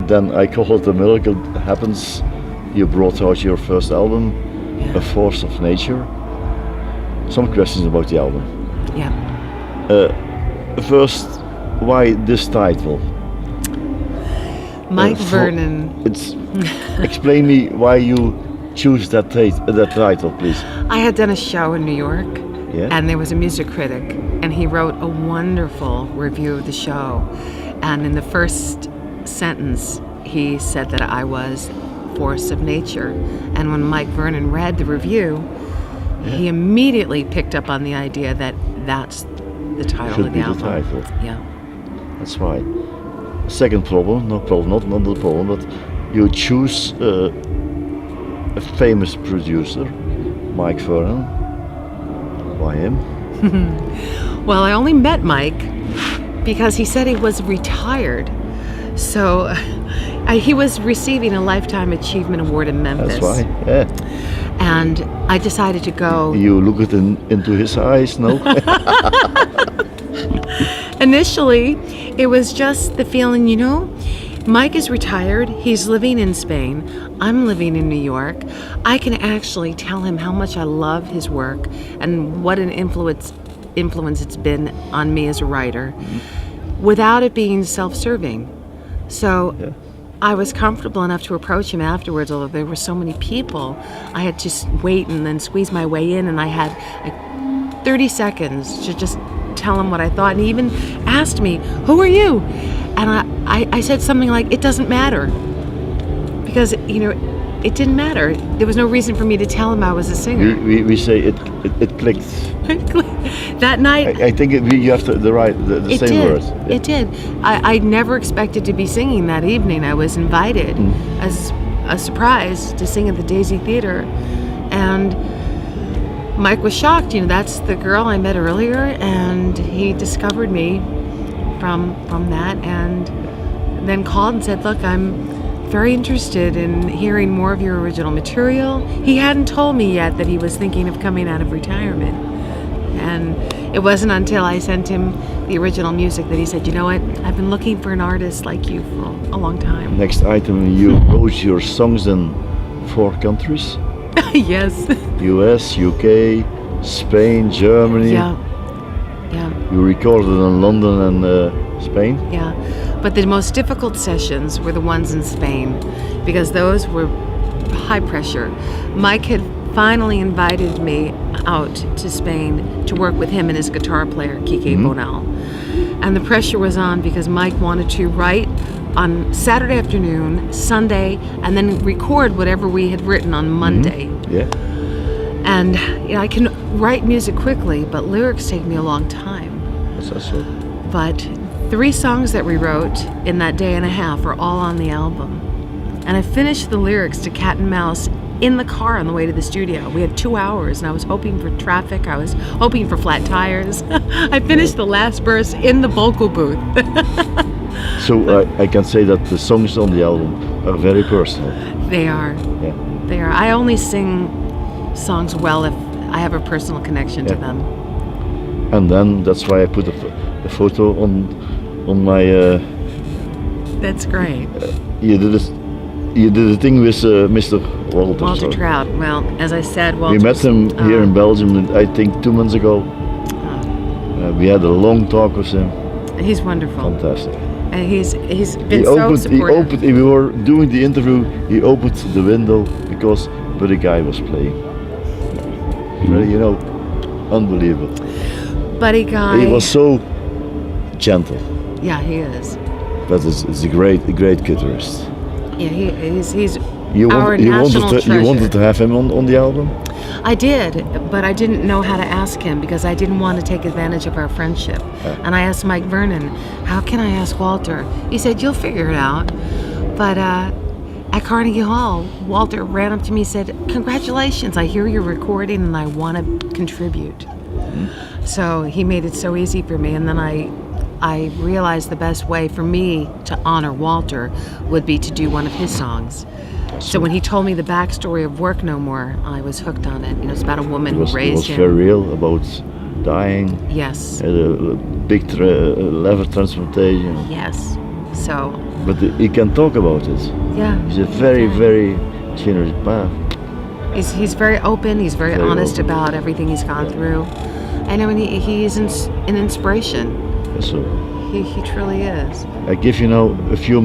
then I call it a miracle happens. You brought out your first album, A Force of Nature. Some questions about the album. Yeah. First, why this title? Mike Vernon. Explain me why you choose that title, please. I had done a show in New York, Yeah. and there was a music critic, and he wrote a wonderful review of the show. And in the first sentence, he said that I was force of nature. And when Mike Vernon read the review, he immediately picked up on the idea that that's the title Should of the be album. the title. Yeah. That's why. Second problem, not the problem, but you choose a famous producer, Mike Vernon. Why him? Well, I only met Mike because he said he was retired. So he was receiving a Lifetime Achievement Award in Memphis. That's why, yeah. And I decided to go. You look into his eyes, no? Initially, it was just the feeling, Mike is retired. He's living in Spain. I'm living in New York. I can actually tell him how much I love his work and what an influence it's been on me as a writer without it being self-serving. So I was comfortable enough to approach him afterwards, although there were so many people. I had to wait and then squeeze my way in, and I had like 30 seconds to just tell him what I thought. And he even asked me, "Who are you?" And I said something like, "It doesn't matter." Because, it didn't matter. There was no reason for me to tell him I was a singer. We say it clicked. That night, I think you have the same words. Yeah. It did. I never expected to be singing that evening. I was invited as a surprise to sing at the Daisy Theater, and Mike was shocked. That's the girl I met earlier, and he discovered me from that, and then called and said, "Look, I'm very interested in hearing more of your original material." He hadn't told me yet that he was thinking of coming out of retirement. And it wasn't until I sent him the original music that he said, "You know what? I've been looking for an artist like you for a long time." Next item, you wrote your songs in 4 countries. Yes. US, UK, Spain, Germany. Yeah. You recorded in London and Spain. Yeah. But the most difficult sessions were the ones in Spain, because those were high pressure. Mike had finally invited me out to Spain to work with him and his guitar player, Kike Bonal. And the pressure was on because Mike wanted to write on Saturday afternoon, Sunday, and then record whatever we had written on Monday. Yeah. And I can write music quickly, but lyrics take me a long time. That's so. But 3 songs that we wrote in that day and a half are all on the album. And I finished the lyrics to Cat and Mouse in the car on the way to the studio. We had 2 hours, and I was hoping for traffic. I was hoping for flat tires. I finished the last verse in the vocal booth. So I can say that the songs on the album are very personal. They are. Yeah. They are. I only sing songs well if I have a personal connection to them. And then that's why I put a photo on my. That's great. You did a thing with Mr. Walter Trout. Well, as I said, Walter. We met him here in Belgium, I think 2 months ago. We had a long talk with him. He's wonderful. Fantastic. And he's been so supportive. We were doing the interview. He opened the window because Buddy Guy was playing. Really, unbelievable. Buddy Guy. He was so gentle. Yeah, he is. But it's a great guitarist. Yeah, he's You treasure. wanted to have him on the album? I did, but I didn't know how to ask him because I didn't want to take advantage of our friendship. And I asked Mike Vernon, "How can I ask Walter?" He said, "You'll figure it out." But at Carnegie Hall, Walter ran up to me and said, "Congratulations, I hear you're recording and I want to contribute." So he made it so easy for me, and then I realized the best way for me to honor Walter would be to do one of his songs. So when he told me the backstory of Work No More, I was hooked on it. It's about a woman who raised him. It was very real about dying. Yes. A big liver transplantation. Yes. So, But he can talk about it. yeah. He's a very, very generous man. He's very open. He's very honest open. about everything he's gone through. I know, and he is an inspiration. So He truly is. I give you now a few